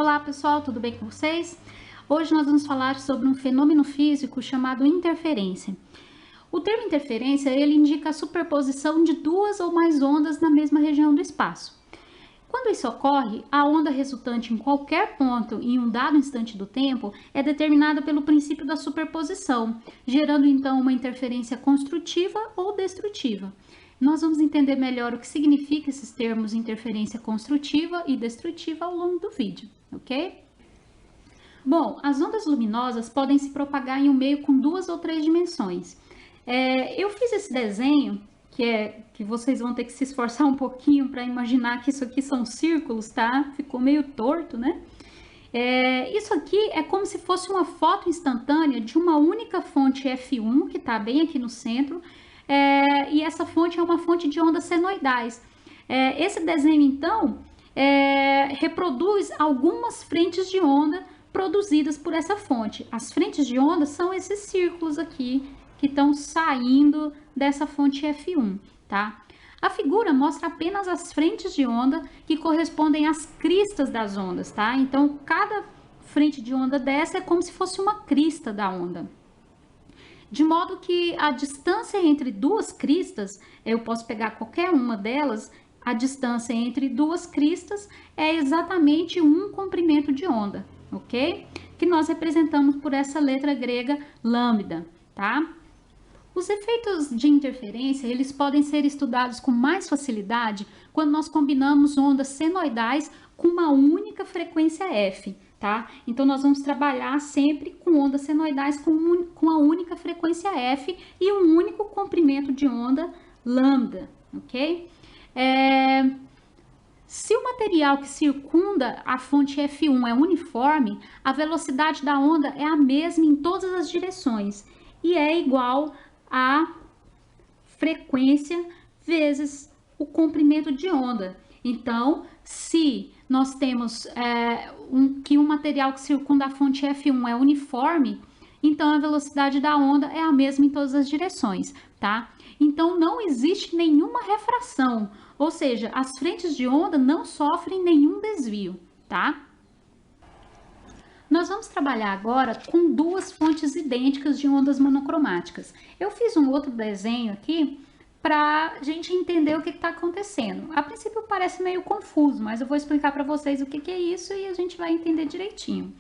Olá pessoal, tudo bem com vocês? Hoje nós vamos falar sobre um fenômeno físico chamado interferência. O termo interferência, ele indica a superposição de duas ou mais ondas na mesma região do espaço. Quando isso ocorre, a onda resultante em qualquer ponto em um dado instante do tempo é determinada pelo princípio da superposição, gerando então uma interferência construtiva ou destrutiva. Nós vamos entender melhor o que significa esses termos interferência construtiva e destrutiva ao longo do vídeo, ok? Bom, as ondas luminosas podem se propagar em um meio com duas ou três dimensões. Eu fiz esse desenho, que vocês vão ter que se esforçar um pouquinho para imaginar que isso aqui são círculos, tá? Ficou meio torto, né? Isso aqui é como se fosse uma foto instantânea de uma única fonte F1, que está bem aqui no centro, e essa fonte é uma fonte de ondas senoidais. Esse desenho, então, reproduz algumas frentes de onda produzidas por essa fonte. As frentes de onda são esses círculos aqui, que estão saindo dessa fonte F1, tá? A figura mostra apenas as frentes de onda que correspondem às cristas das ondas, tá? Então, cada frente de onda dessa é como se fosse uma crista da onda. De modo que a distância entre duas cristas, eu posso pegar qualquer uma delas, a distância entre duas cristas é exatamente um comprimento de onda, ok? Que nós representamos por essa letra grega lambda, tá? Os efeitos de interferência, eles podem ser estudados com mais facilidade quando nós combinamos ondas senoidais com uma única frequência F, tá? Então, nós vamos trabalhar sempre com ondas senoidais com a única frequência F e um único comprimento de onda lambda, ok? Se o material que circunda a fonte F1 é uniforme, a velocidade da onda é a mesma em todas as direções e é igual a frequência vezes o comprimento de onda. Então, se nós temos que um material que circunda a fonte F1 é uniforme, então a velocidade da onda é a mesma em todas as direções, tá? Então, não existe nenhuma refração, ou seja, as frentes de onda não sofrem nenhum desvio, tá? Nós vamos trabalhar agora com duas fontes idênticas de ondas monocromáticas. Eu fiz um outro desenho aqui para a gente entender o que está acontecendo. A princípio parece meio confuso, mas eu vou explicar para vocês o que é isso e a gente vai entender direitinho.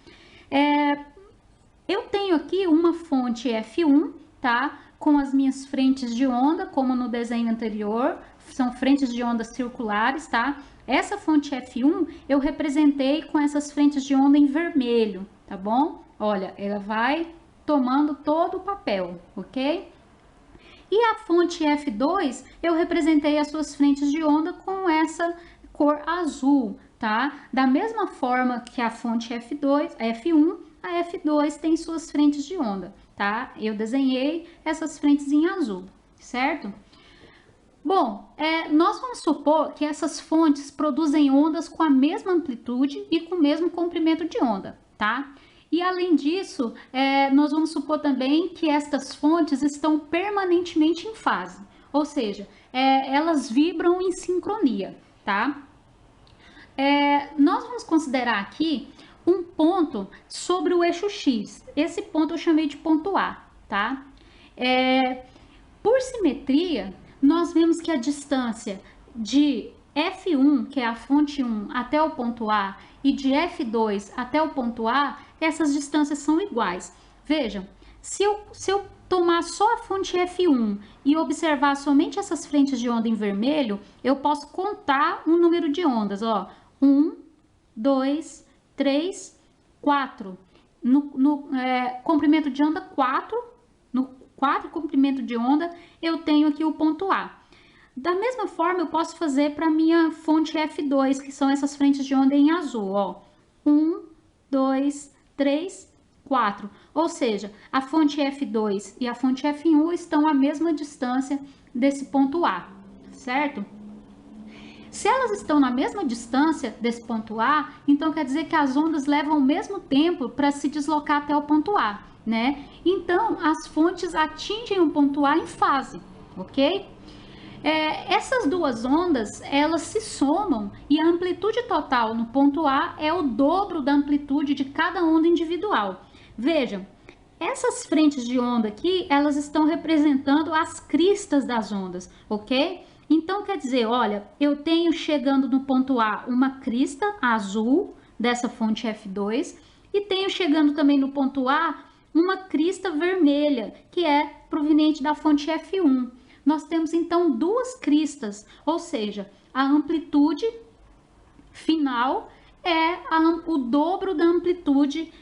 Eu tenho aqui uma fonte F1, tá? Com as minhas frentes de onda, como no desenho anterior, são frentes de ondas circulares, tá? Essa fonte F1 eu representei com essas frentes de onda em vermelho, tá bom? Olha, ela vai tomando todo o papel, ok? E a fonte F2 eu representei as suas frentes de onda com essa cor azul, tá? Da mesma forma que a fonte F1, a F2 tem suas frentes de onda, tá? Eu desenhei essas frentes em azul, certo? Bom, nós vamos supor que essas fontes produzem ondas com a mesma amplitude e com o mesmo comprimento de onda, tá? E além disso, nós vamos supor também que estas fontes estão permanentemente em fase, ou seja, elas vibram em sincronia, tá? Nós vamos considerar aqui um ponto sobre o eixo X. Esse ponto eu chamei de ponto A, tá? Por simetria, nós vemos que a distância de F1, que é a fonte 1, até o ponto A, e de F2 até o ponto A, essas distâncias são iguais. Vejam, se eu tomar só a fonte F1 e observar somente essas frentes de onda em vermelho, eu posso contar um número de ondas, ó. 1, 2, 3, 4. No comprimento de onda 4, no 4 comprimento de onda, eu tenho aqui o ponto A. Da mesma forma, eu posso fazer para minha fonte F2, que são essas frentes de onda em azul, ó. 1, 2, 3, 4. Ou seja, a fonte F2 e a fonte F1 estão à mesma distância desse ponto A, certo? Se elas estão na mesma distância desse ponto A, então quer dizer que as ondas levam o mesmo tempo para se deslocar até o ponto A, né? Então, as fontes atingem o ponto A em fase, ok? Essas duas ondas, elas se somam e a amplitude total no ponto A é o dobro da amplitude de cada onda individual. Vejam, essas frentes de onda aqui, elas estão representando as cristas das ondas, ok? Então, quer dizer, olha, eu tenho chegando no ponto A uma crista azul dessa fonte F2 e tenho chegando também no ponto A uma crista vermelha, que é proveniente da fonte F1. Nós temos então duas cristas, ou seja, a amplitude final é o dobro da amplitude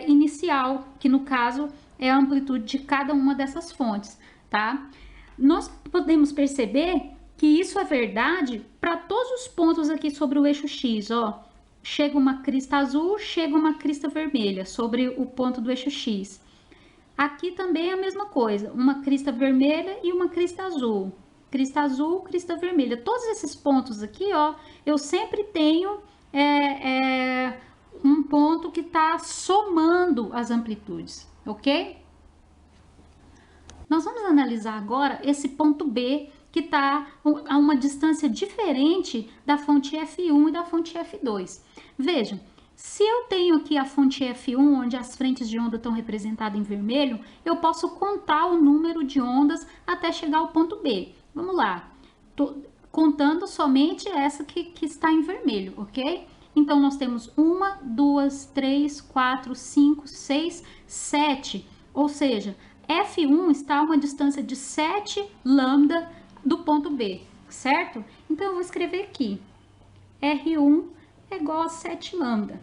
inicial, que no caso é a amplitude de cada uma dessas fontes, tá? Nós podemos perceber que isso é verdade para todos os pontos aqui sobre o eixo X, ó. Chega uma crista azul, chega uma crista vermelha sobre o ponto do eixo X. Aqui também é a mesma coisa, uma crista vermelha e uma crista azul. Crista azul, crista vermelha. Todos esses pontos aqui, ó, eu sempre tenho um ponto que está somando as amplitudes, ok? Nós vamos analisar agora esse ponto B, que está a uma distância diferente da fonte F1 e da fonte F2. Vejam, se eu tenho aqui a fonte F1, onde as frentes de onda estão representadas em vermelho, eu posso contar o número de ondas até chegar ao ponto B. Vamos lá, tô contando somente essa que está em vermelho, ok? Então, nós temos 1, 2, 3, 4, 5, 6, 7, ou seja, F1 está a uma distância de 7 lambda do ponto B, certo? Então, eu vou escrever aqui, R1 é igual a 7 lambda.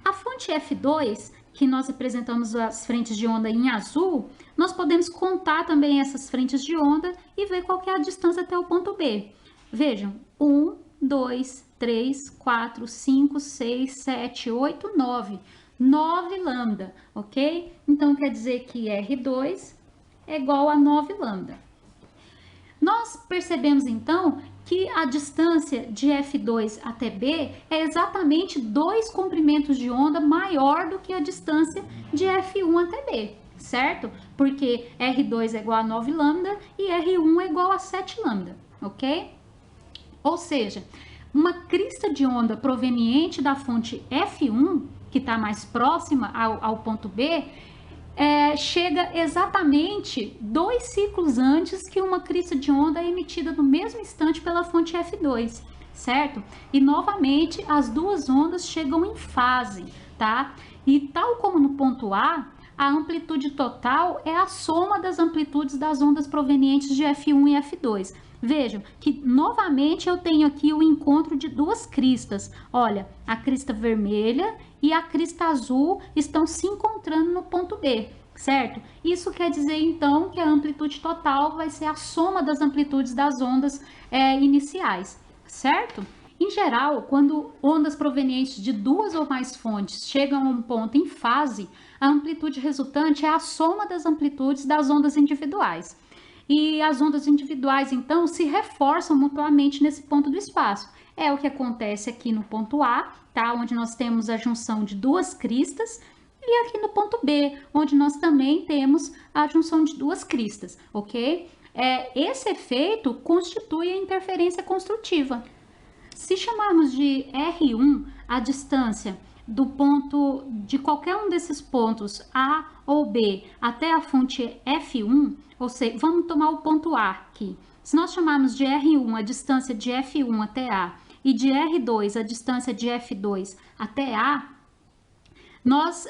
A fonte F2, que nós representamos as frentes de onda em azul, nós podemos contar também essas frentes de onda e ver qual que é a distância até o ponto B. Vejam, 1, 2, 3, 4, 5, 6, 7, 8, 9. 9 lambda, ok? Então, quer dizer que R2 é igual a 9 lambda. Nós percebemos, então, que a distância de F2 até B é exatamente 2 comprimentos de onda maior do que a distância de F1 até B, certo? Porque R2 é igual a 9 lambda e R1 é igual a 7 lambda, ok? Ou seja, uma crista de onda proveniente da fonte F1, que está mais próxima ao ponto B, chega exatamente 2 ciclos antes que uma crista de onda emitida no mesmo instante pela fonte F2, certo? E novamente as duas ondas chegam em fase, tá? E tal como no ponto A, a amplitude total é a soma das amplitudes das ondas provenientes de F1 e F2. Vejam que novamente eu tenho aqui o encontro de duas cristas. Olha, a crista vermelha e a crista azul estão se encontrando no ponto B, certo? Isso quer dizer então que a amplitude total vai ser a soma das amplitudes das ondas iniciais, certo? Em geral, quando ondas provenientes de duas ou mais fontes chegam a um ponto em fase, a amplitude resultante é a soma das amplitudes das ondas individuais. E as ondas individuais, então, se reforçam mutuamente nesse ponto do espaço. É o que acontece aqui no ponto A, tá? Onde nós temos a junção de duas cristas, e aqui no ponto B, onde nós também temos a junção de duas cristas, ok? Esse efeito constitui a interferência construtiva. Se chamarmos de R1 a distância do ponto de qualquer um desses pontos A ou B até a fonte F1, ou seja, vamos tomar o ponto A aqui. Se nós chamarmos de R1 a distância de F1 até A e de R2 a distância de F2 até A, nós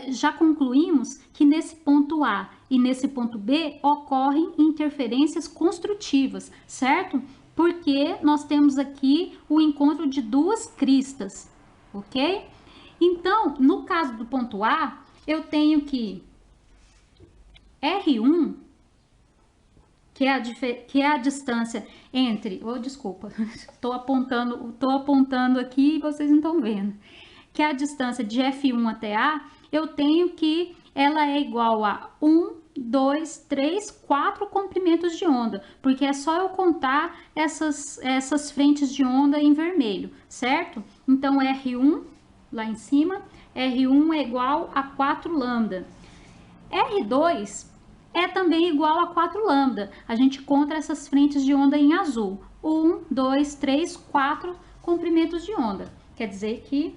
já concluímos que nesse ponto A e nesse ponto B ocorrem interferências construtivas, certo? Porque nós temos aqui o encontro de duas cristas, ok? Então, no caso do ponto A, eu tenho que R1, que é a distância entre... Oh, desculpa, estou apontando aqui e vocês não estão vendo. Que é a distância de F1 até A, eu tenho que ela é igual a 1, 2, 3, 4 comprimentos de onda, porque é só eu contar essas frentes de onda em vermelho, certo? Então, R1, lá em cima, R1 é igual a 4 lambda. R2 é também igual a 4 lambda. A gente conta essas frentes de onda em azul. 1, 2, 3, 4 comprimentos de onda. Quer dizer que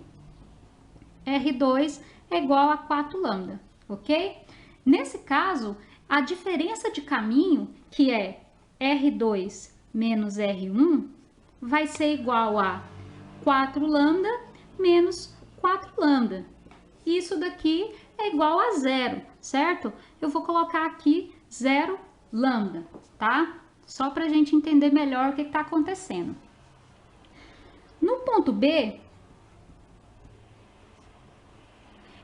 R2 é igual a 4 lambda, ok? Nesse caso, a diferença de caminho, que é R2 menos R1, vai ser igual a 4 lambda menos 4 lambda. Isso daqui é igual a zero, certo? Eu vou colocar aqui 0 lambda, tá? Só para a gente entender melhor o que está acontecendo. No ponto B,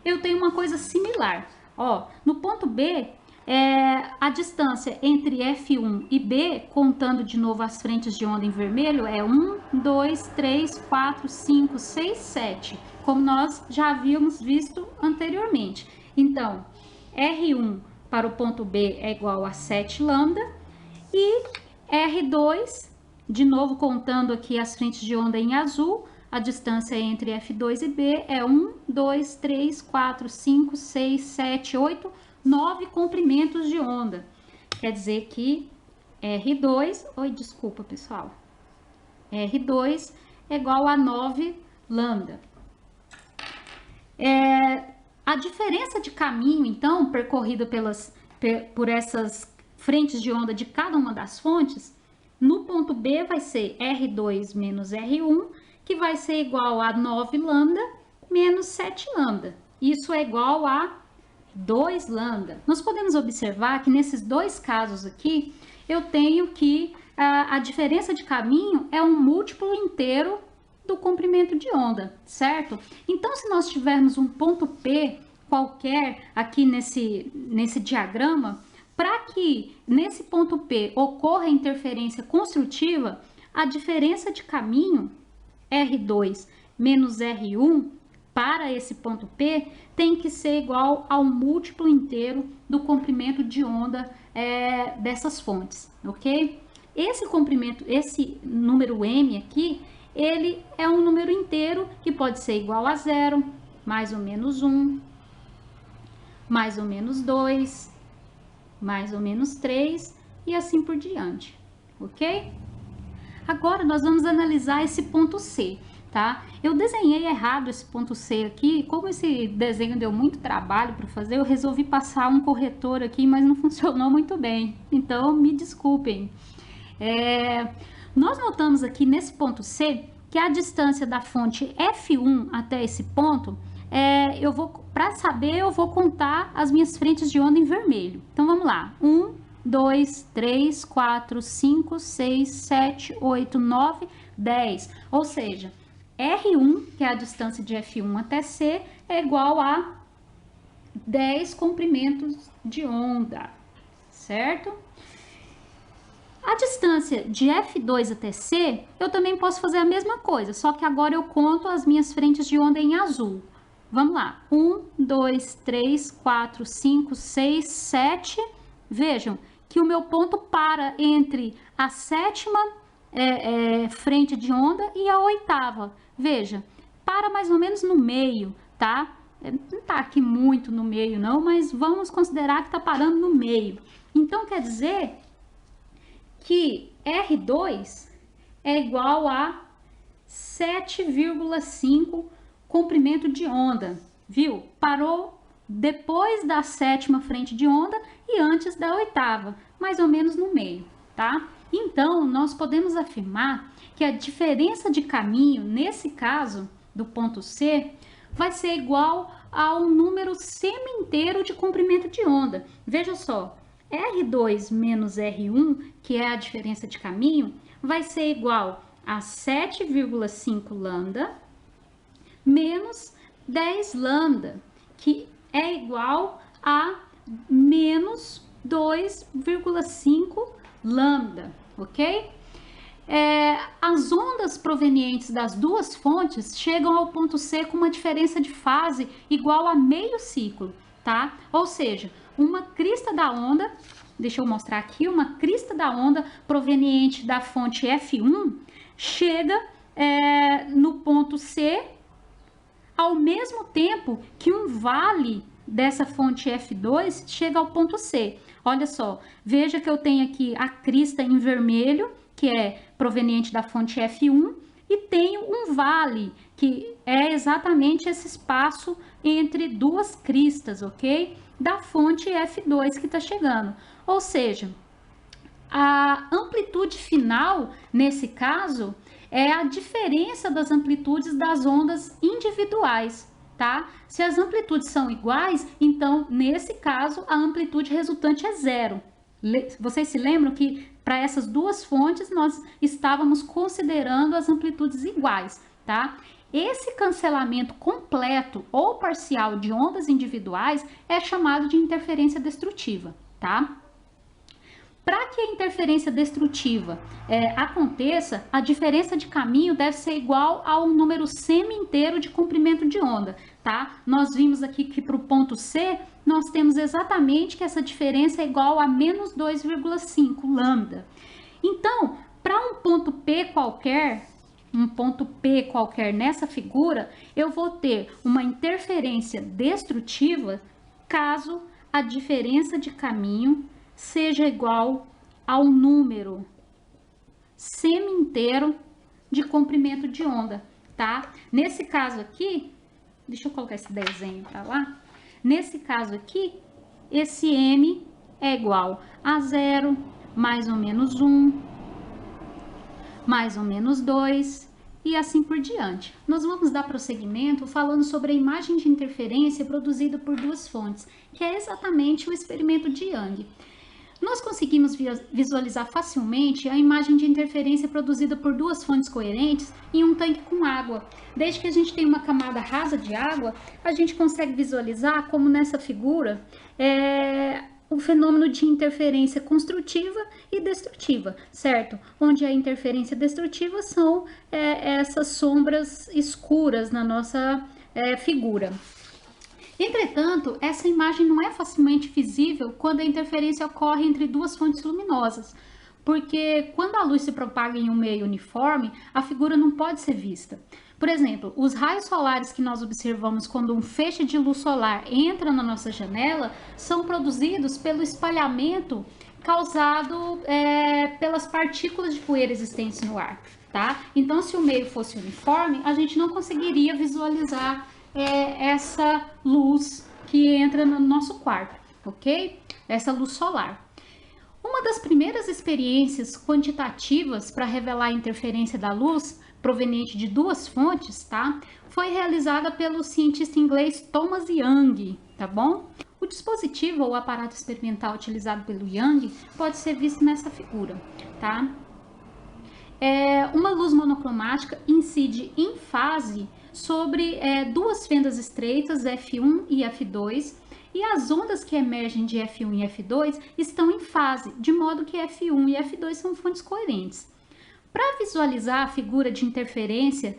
eu tenho uma coisa similar. Ó, no ponto B, a distância entre F1 e B, contando de novo as frentes de onda em vermelho, é 1, 2, 3, 4, 5, 6, 7, como nós já havíamos visto anteriormente. Então, R1 para o ponto B é igual a 7 lambda e R2, de novo contando aqui as frentes de onda em azul, a distância entre F2 e B é 1, 2, 3, 4, 5, 6, 7, 8, 9 comprimentos de onda. Quer dizer que R2, desculpa pessoal, R2 é igual a 9 lambda. A diferença de caminho, então, percorrida por essas frentes de onda de cada uma das fontes, no ponto B vai ser R2 menos R1, que vai ser igual a 9 lambda menos 7 lambda. Isso é igual a 2 lambda. Nós podemos observar que nesses dois casos aqui, eu tenho que a diferença de caminho é um múltiplo inteiro do comprimento de onda, certo? Então, se nós tivermos um ponto P qualquer aqui nesse diagrama, para que nesse ponto P ocorra interferência construtiva, a diferença de caminho R2 menos R1 para esse ponto P tem que ser igual ao múltiplo inteiro do comprimento de onda dessas fontes, ok? Esse comprimento, esse número M aqui, ele é um número inteiro que pode ser igual a 0, mais ou menos 1, mais ou menos 2, mais ou menos 3 e assim por diante, ok? Agora nós vamos analisar esse ponto C, tá? Eu desenhei errado esse ponto C aqui, como esse desenho deu muito trabalho para fazer, eu resolvi passar um corretor aqui, mas não funcionou muito bem, então me desculpem. Nós notamos aqui nesse ponto C que a distância da fonte F1 até esse ponto, para saber, eu vou contar as minhas frentes de onda em vermelho. Então vamos lá: 1, 2, 3, 4, 5, 6, 7, 8, 9, 10. Ou seja, R1, que é a distância de F1 até C, é igual a 10 comprimentos de onda, certo? A distância de F2 até C, eu também posso fazer a mesma coisa, só que agora eu conto as minhas frentes de onda em azul. Vamos lá: 1, 2, 3, 4, 5, 6, 7. Vejam que o meu ponto para entre a sétima frente de onda e a oitava. Veja, para mais ou menos no meio, tá? Não tá aqui muito no meio não, mas vamos considerar que tá parando no meio. Então, quer dizer que R2 é igual a 7,5 comprimento de onda, viu? Parou depois da sétima frente de onda e antes da oitava, mais ou menos no meio, tá? Então, nós podemos afirmar que a diferença de caminho, nesse caso do ponto C, vai ser igual ao número semi-inteiro de comprimento de onda. Veja só, R2 menos R1, que é a diferença de caminho, vai ser igual a 7,5 lambda menos 10 lambda, que é igual a menos 2,5 lambda, ok? As ondas provenientes das duas fontes chegam ao ponto C com uma diferença de fase igual a meio ciclo, tá? Ou seja, uma crista da onda, deixa eu mostrar aqui, uma crista da onda proveniente da fonte F1 chega no ponto C ao mesmo tempo que um vale dessa fonte F2 chega ao ponto C. Olha só, veja que eu tenho aqui a crista em vermelho, que é proveniente da fonte F1, e tenho um vale, que é exatamente esse espaço entre duas cristas, ok? Da fonte F2 que está chegando. Ou seja, a amplitude final, nesse caso, é a diferença das amplitudes das ondas individuais, tá? Se as amplitudes são iguais, então, nesse caso, a amplitude resultante é zero. Vocês se lembram que para essas duas fontes nós estávamos considerando as amplitudes iguais, tá? Esse cancelamento completo ou parcial de ondas individuais é chamado de interferência destrutiva, tá? Para que a interferência destrutiva aconteça, a diferença de caminho deve ser igual ao número semi-inteiro de comprimento de onda, tá? Nós vimos aqui que para o ponto C, nós temos exatamente que essa diferença é igual a menos 2,5 lambda. Então, para um ponto P qualquer nessa figura, eu vou ter uma interferência destrutiva caso a diferença de caminho seja igual ao número semi-inteiro de comprimento de onda, tá? Nesse caso aqui, deixa eu colocar esse desenho para lá. Nesse caso aqui, esse M é igual a 0, mais ou menos 1, mais ou menos 2, e assim por diante. Nós vamos dar prosseguimento falando sobre a imagem de interferência produzida por duas fontes, que é exatamente o experimento de Young. Nós conseguimos visualizar facilmente a imagem de interferência produzida por duas fontes coerentes em um tanque com água. Desde que a gente tem uma camada rasa de água, a gente consegue visualizar como nessa figura o fenômeno de interferência construtiva e destrutiva, certo? Onde a interferência destrutiva são essas sombras escuras na nossa figura. Entretanto, essa imagem não é facilmente visível quando a interferência ocorre entre duas fontes luminosas, porque quando a luz se propaga em um meio uniforme, a figura não pode ser vista. Por exemplo, os raios solares que nós observamos quando um feixe de luz solar entra na nossa janela são produzidos pelo espalhamento causado pelas partículas de poeira existentes no ar, tá? Então, se o meio fosse uniforme, a gente não conseguiria visualizar essa luz que entra no nosso quarto, ok? Essa luz solar. Uma das primeiras experiências quantitativas para revelar a interferência da luz proveniente de duas fontes, tá? Foi realizada pelo cientista inglês Thomas Young, tá bom? O dispositivo ou aparato experimental utilizado pelo Young pode ser visto nessa figura, tá? Uma luz monocromática incide em fase sobre duas fendas estreitas, F1 e F2, e as ondas que emergem de F1 e F2 estão em fase, de modo que F1 e F2 são fontes coerentes. Para visualizar a figura de interferência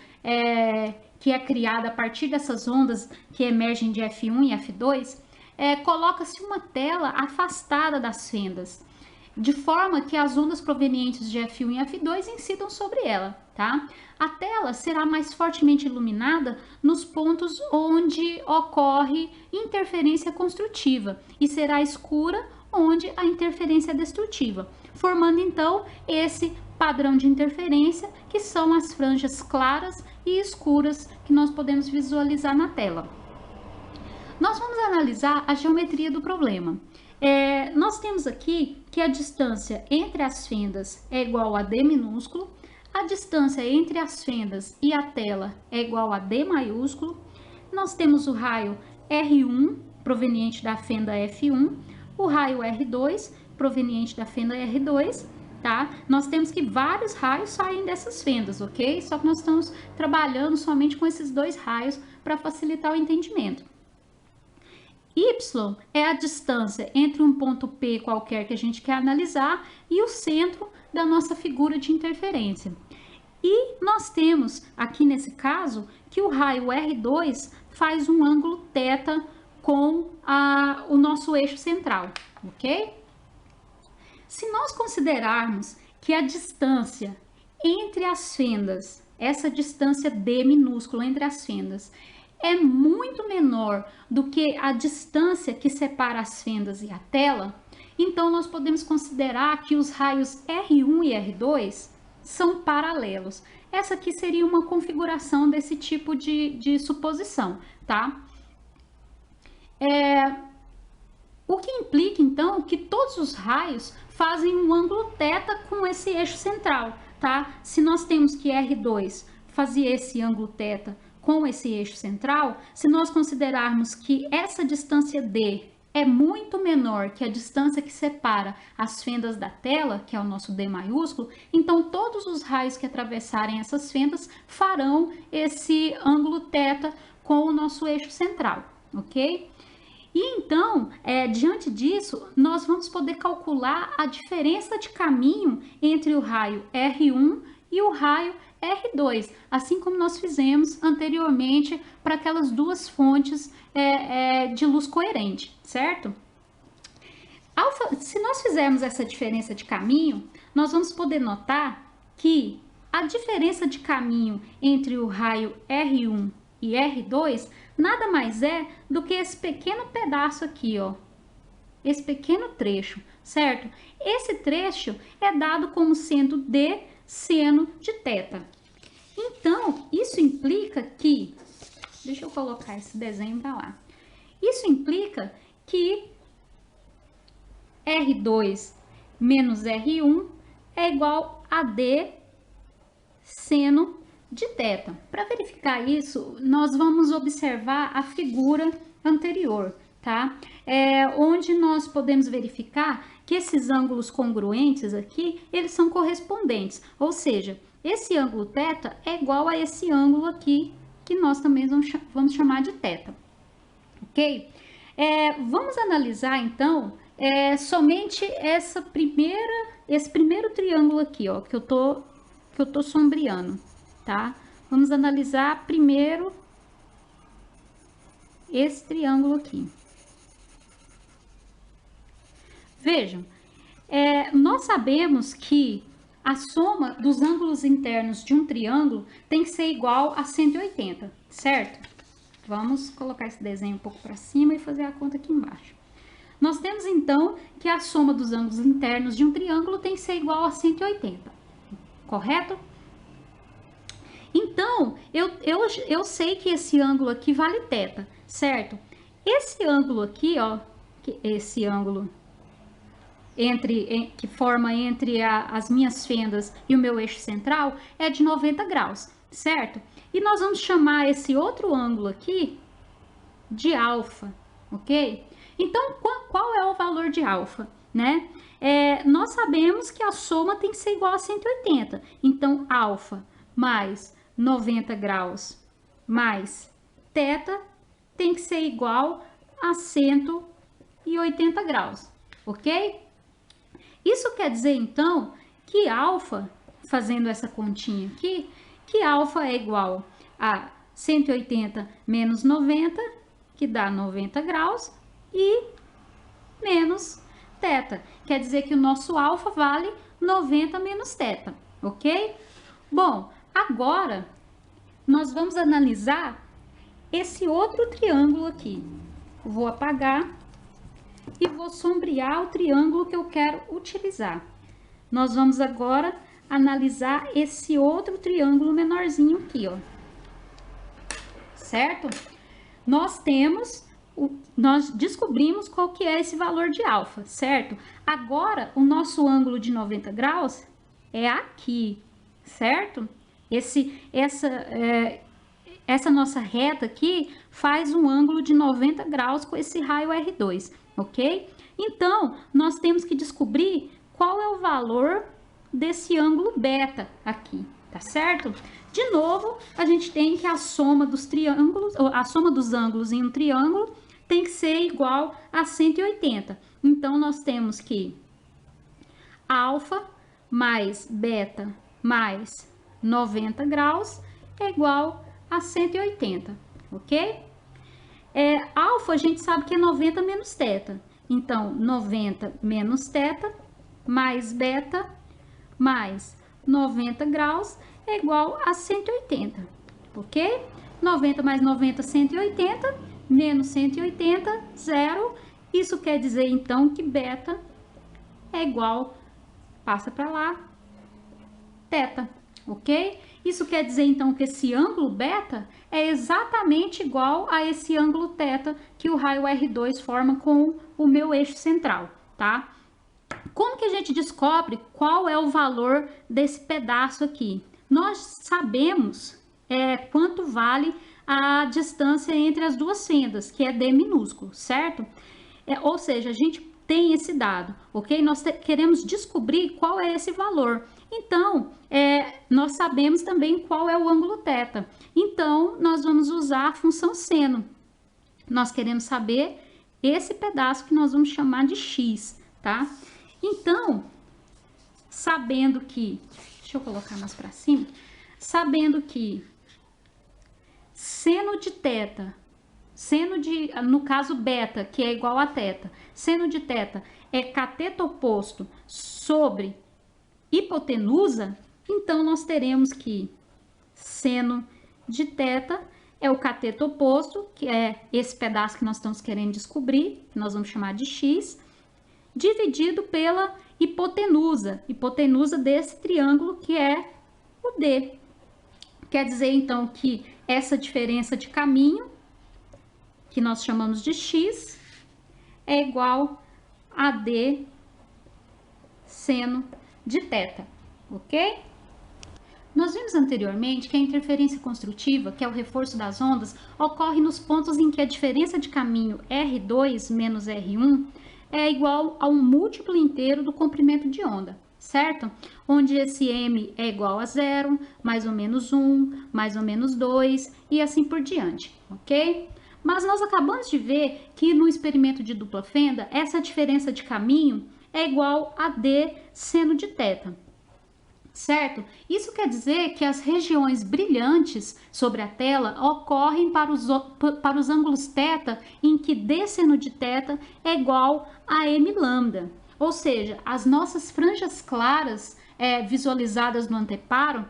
que é criada a partir dessas ondas que emergem de F1 e F2, coloca-se uma tela afastada das fendas, de forma que as ondas provenientes de F1 e F2 incidam sobre ela, tá? A tela será mais fortemente iluminada nos pontos onde ocorre interferência construtiva e será escura onde a interferência é destrutiva, formando então esse padrão de interferência que são as franjas claras e escuras que nós podemos visualizar na tela. Nós vamos analisar a geometria do problema. Nós temos aqui que a distância entre as fendas é igual a D minúsculo, a distância entre as fendas e a tela é igual a D maiúsculo, nós temos o raio R1 proveniente da fenda F1, o raio R2 proveniente da fenda R2, tá? Nós temos que vários raios saem dessas fendas, ok? Só que nós estamos trabalhando somente com esses dois raios para facilitar o entendimento. Y é a distância entre um ponto P qualquer que a gente quer analisar e o centro da nossa figura de interferência. E nós temos aqui nesse caso que o raio R2 faz um ângulo θ com o nosso eixo central, ok? Se nós considerarmos que a distância entre as fendas, essa distância D minúscula entre as fendas, é muito menor do que a distância que separa as fendas e a tela, então nós podemos considerar que os raios R1 e R2 são paralelos. Essa aqui seria uma configuração desse tipo de suposição, tá? O que implica, então, que todos os raios fazem um ângulo θ com esse eixo central, tá? Se nós temos que R2 fazia esse ângulo θ com esse eixo central, se nós considerarmos que essa distância D é muito menor que a distância que separa as fendas da tela, que é o nosso D maiúsculo, então todos os raios que atravessarem essas fendas farão esse ângulo θ com o nosso eixo central, ok? E então, diante disso, nós vamos poder calcular a diferença de caminho entre o raio R1 e o raio R2, assim como nós fizemos anteriormente para aquelas duas fontes de luz coerente, certo? Se nós fizermos essa diferença de caminho, nós vamos poder notar que a diferença de caminho entre o raio R1 e R2 nada mais é do que esse pequeno pedaço aqui, ó. Esse pequeno trecho, certo? Esse trecho é dado como sendo D seno de θ. Então, isso implica que... Deixa eu colocar esse desenho para lá. Isso implica que R2 menos R1 é igual a D seno de θ. Para verificar isso, nós vamos observar a figura anterior, tá? Onde nós podemos verificar que esses ângulos congruentes aqui, eles são correspondentes, ou seja, esse ângulo θ é igual a esse ângulo aqui, que nós também vamos chamar de θ, ok? Vamos analisar, então, somente esse primeiro triângulo aqui, ó, que eu tô sombreando, tá? Vamos analisar primeiro esse triângulo aqui. Vejam, nós sabemos que a soma dos ângulos internos de um triângulo tem que ser igual a 180, certo? Vamos colocar esse desenho um pouco para cima e fazer a conta aqui embaixo. Nós temos, então, que a soma dos ângulos internos de um triângulo tem que ser igual a 180, correto? Então, eu sei que esse ângulo aqui vale θ, certo? Esse ângulo aqui, ó, esse ângulo que forma entre as minhas fendas e o meu eixo central é de 90 graus, certo? E nós vamos chamar esse outro ângulo aqui de alfa, ok? Então, qual é o valor de alfa, né? Nós sabemos que a soma tem que ser igual a 180. Então, alfa mais 90 graus mais θ tem que ser igual a 180 graus, ok? Isso quer dizer, então, que alfa, fazendo essa continha aqui, que alfa é igual a 180 menos 90, que dá 90 graus, e menos θ. Quer dizer que o nosso alfa vale 90 menos θ, ok? Bom, agora nós vamos analisar esse outro triângulo aqui. Vou apagar e vou sombrear o triângulo que eu quero utilizar. Nós vamos agora analisar esse outro triângulo menorzinho aqui, ó. Certo? Nós descobrimos qual que é esse valor de alfa, certo? Agora, o nosso ângulo de 90 graus é aqui, certo? Essa nossa reta aqui faz um ângulo de 90 graus com esse raio R2, ok? Então, nós temos que descobrir qual é o valor desse ângulo beta aqui, tá certo? De novo, a gente tem que a soma dos triângulos, ou a soma dos ângulos em um triângulo tem que ser igual a 180. Então, nós temos que alfa mais beta mais 90 graus é igual a 180, ok? Alfa a gente sabe que é 90 menos θ. Então, 90 menos θ mais beta mais 90 graus é igual a 180, ok? 90 mais 90, 180, menos 180, 0. Isso quer dizer, então, que beta é igual, passa para lá, θ, ok? Isso quer dizer, então, que esse ângulo beta é exatamente igual a esse ângulo θ que o raio R2 forma com o meu eixo central, tá? Como que a gente descobre qual é o valor desse pedaço aqui? Nós sabemos quanto vale a distância entre as duas fendas, que é d minúsculo, certo? Ou seja, a gente tem esse dado, ok? Nós queremos descobrir qual é esse valor. Então, nós sabemos também qual é o ângulo θ. Então, nós vamos usar a função seno. Nós queremos saber esse pedaço que nós vamos chamar de x, tá? Então, sabendo que... Deixa eu colocar mais para cima. Sabendo que seno de θ, no caso beta, que é igual a θ, seno de θ é cateto oposto sobre hipotenusa, então nós teremos que seno de θ é o cateto oposto, que é esse pedaço que nós estamos querendo descobrir, que nós vamos chamar de x, dividido pela hipotenusa desse triângulo, que é o D. Quer dizer, então, que essa diferença de caminho, que nós chamamos de x, é igual a D seno de θ, ok? Nós vimos anteriormente que a interferência construtiva, que é o reforço das ondas, ocorre nos pontos em que a diferença de caminho R2 menos R1 é igual a um múltiplo inteiro do comprimento de onda, certo? Onde esse m é igual a 0, mais ou menos 1, mais ou menos 2 e assim por diante, ok? Mas nós acabamos de ver que no experimento de dupla fenda, essa diferença de caminho é igual a d seno de θ, certo? Isso quer dizer que as regiões brilhantes sobre a tela ocorrem para os ângulos θ em que d seno de θ é igual a m lambda. Ou seja, as nossas franjas claras visualizadas no anteparo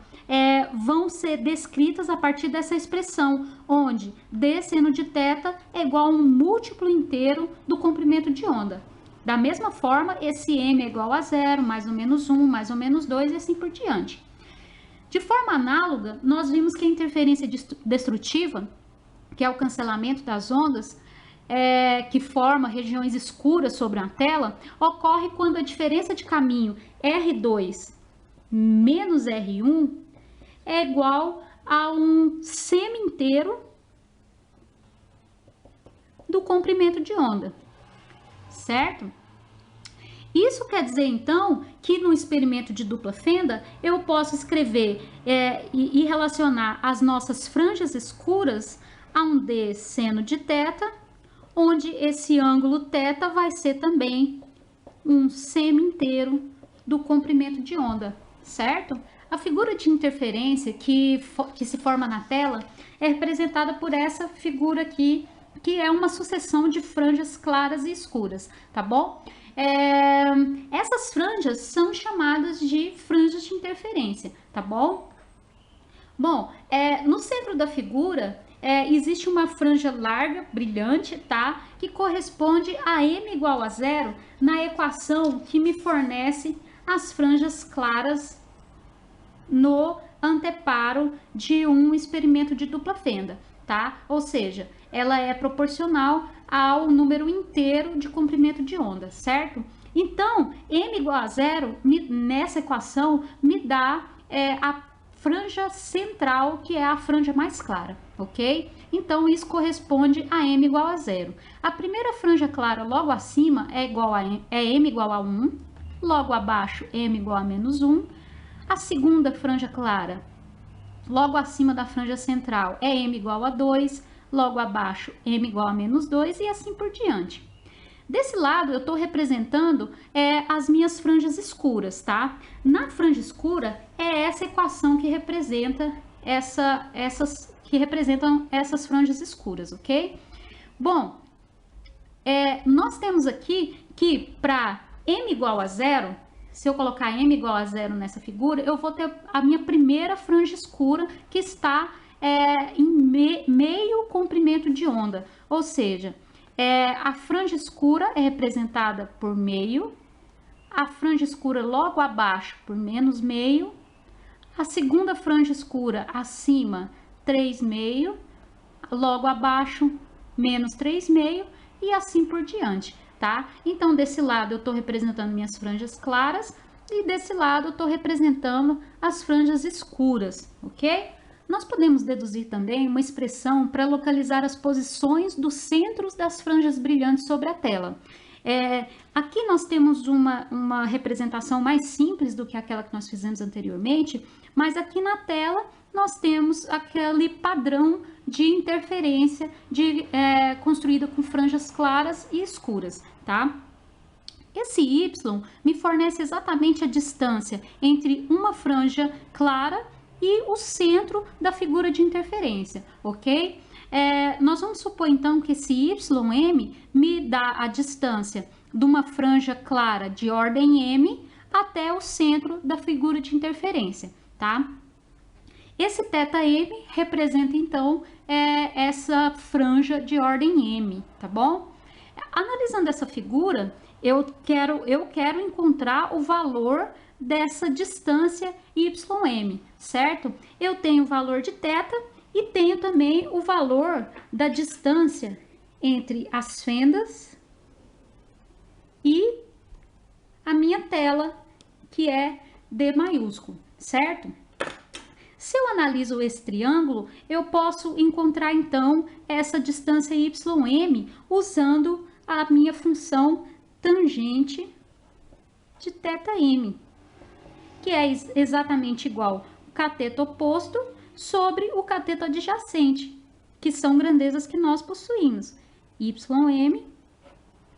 vão ser descritas a partir dessa expressão, onde d seno de θ é igual a um múltiplo inteiro do comprimento de onda. Da mesma forma, esse m é igual a 0, mais ou menos 1, mais ou menos 2 e assim por diante. De forma análoga, nós vimos que a interferência destrutiva, que é o cancelamento das ondas, que forma regiões escuras sobre a tela, ocorre quando a diferença de caminho R2 menos R1 é igual a um semi inteiro do comprimento de onda, certo? Isso quer dizer, então, que no experimento de dupla fenda, eu posso escrever e relacionar as nossas franjas escuras a um d seno de θ, onde esse ângulo θ vai ser também um semi inteiro do comprimento de onda, certo? A figura de interferência que se forma na tela é representada por essa figura aqui, que é uma sucessão de franjas claras e escuras, tá bom? Essas franjas são chamadas de franjas de interferência, tá bom? Bom, no centro da figura existe uma franja larga, brilhante, tá? Que corresponde a m igual a 0 na equação que me fornece as franjas claras no anteparo de um experimento de dupla fenda, tá? Ou seja, ela é proporcional ao número inteiro de comprimento de onda, certo? Então, m igual a 0, nessa equação, me dá a franja central, que é a franja mais clara, ok? Então, isso corresponde a m igual a 0. A primeira franja clara logo acima é m igual a 1, logo abaixo m igual a menos 1. A segunda franja clara, logo acima da franja central, é m igual a 2, logo abaixo m igual a menos 2 e assim por diante. Desse lado, eu estou representando as minhas franjas escuras, tá? Na franja escura, é essa equação que representa representam essas franjas escuras, ok? Bom, nós temos aqui que para m igual a 0, se eu colocar m igual a 0 nessa figura, eu vou ter a minha primeira franja escura, que está em meio comprimento de onda, ou seja, a franja escura é representada por meio, a franja escura logo abaixo por menos meio, a segunda franja escura acima 3,5, logo abaixo menos 3,5 e assim por diante, tá? Então, desse lado eu estou representando minhas franjas claras e desse lado eu estou representando as franjas escuras, ok? Nós podemos deduzir também uma expressão para localizar as posições dos centros das franjas brilhantes sobre a tela. Aqui nós temos uma representação mais simples do que aquela que nós fizemos anteriormente, mas aqui na tela nós temos aquele padrão de interferência construída com franjas claras e escuras, tá? Esse Y me fornece exatamente a distância entre uma franja clara e o centro da figura de interferência, ok? Nós vamos supor então que esse YM me dá a distância de uma franja clara de ordem M até o centro da figura de interferência, tá? Esse θm representa então essa franja de ordem M, tá bom? Analisando essa figura, eu quero encontrar o valor dessa distância YM, certo? Eu tenho o valor de θ e tenho também o valor da distância entre as fendas e a minha tela, que é D maiúsculo, certo? Se eu analiso esse triângulo, eu posso encontrar então essa distância YM usando a minha função tangente de θm, que é exatamente igual o cateto oposto sobre o cateto adjacente, que são grandezas que nós possuímos, YM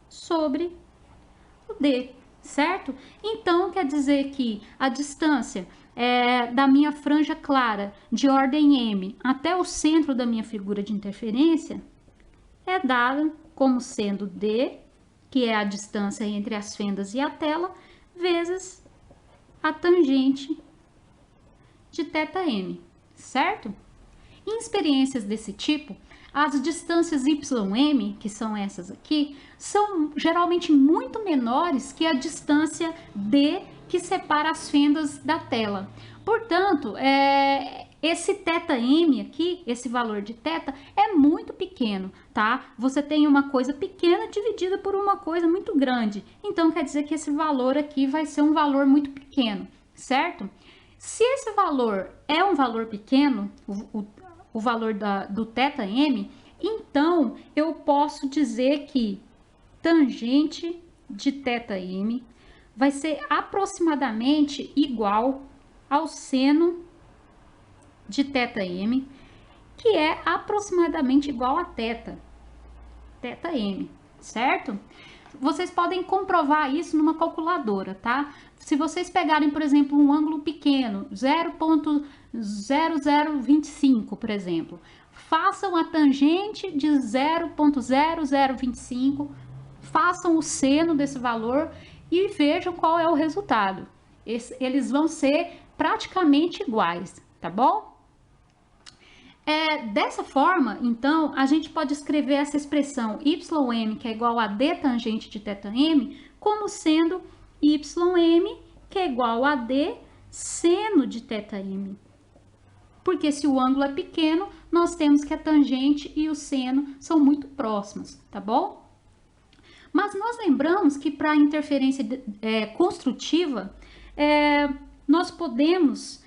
sobre o D, certo? Então, quer dizer que a distância da minha franja clara de ordem M até o centro da minha figura de interferência é dada como sendo D, que é a distância entre as fendas e a tela, vezes a tangente de θm, certo? Em experiências desse tipo, as distâncias YM, que são essas aqui, são geralmente muito menores que a distância D que separa as fendas da tela. Portanto, esse θm aqui, esse valor de θ, é muito pequeno, tá? Você tem uma coisa pequena dividida por uma coisa muito grande. Então, quer dizer que esse valor aqui vai ser um valor muito pequeno, certo? Se esse valor é um valor pequeno, o valor do θm, então eu posso dizer que tangente de θm vai ser aproximadamente igual ao seno de θm, que é aproximadamente igual a θm, certo? Vocês podem comprovar isso numa calculadora, tá? Se vocês pegarem, por exemplo, um ângulo pequeno, 0,0025, por exemplo, façam a tangente de 0,0025, façam o seno desse valor e vejam qual é o resultado. Eles vão ser praticamente iguais, tá bom? Dessa forma, então, a gente pode escrever essa expressão YM, que é igual a D tangente de θm, como sendo YM, que é igual a D seno de θm. Porque se o ângulo é pequeno, nós temos que a tangente e o seno são muito próximos, tá bom? Mas nós lembramos que para a interferência construtiva, nós podemos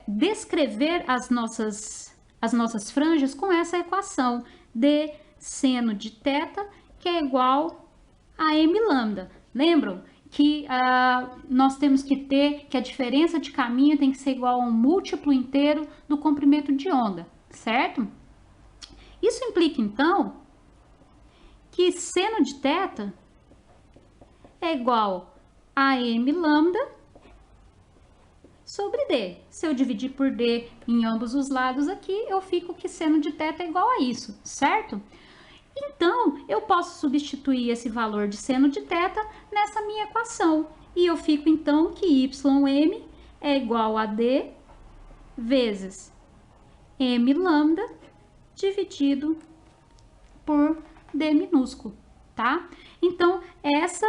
descrever as nossas franjas com essa equação D seno de θ, que é igual a m lambda. Lembram que nós temos que ter que a diferença de caminho tem que ser igual a um múltiplo inteiro do comprimento de onda, certo? Isso implica, então, que seno de θ é igual a m lambda sobre D. Se eu dividir por D em ambos os lados aqui, eu fico que seno de θ é igual a isso, certo? Então, eu posso substituir esse valor de seno de θ nessa minha equação. E eu fico, então, que YM é igual a D vezes m lambda dividido por D minúsculo, tá? Então, essa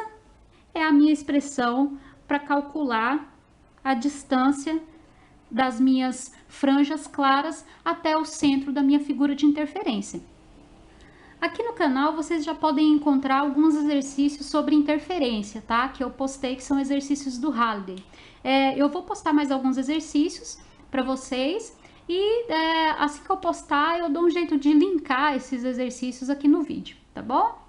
é a minha expressão para calcular a distância das minhas franjas claras até o centro da minha figura de interferência. Aqui no canal vocês já podem encontrar alguns exercícios sobre interferência, tá? Que eu postei, que são exercícios do Halliday. Eu vou postar mais alguns exercícios para vocês e assim que eu postar eu dou um jeito de linkar esses exercícios aqui no vídeo, tá bom?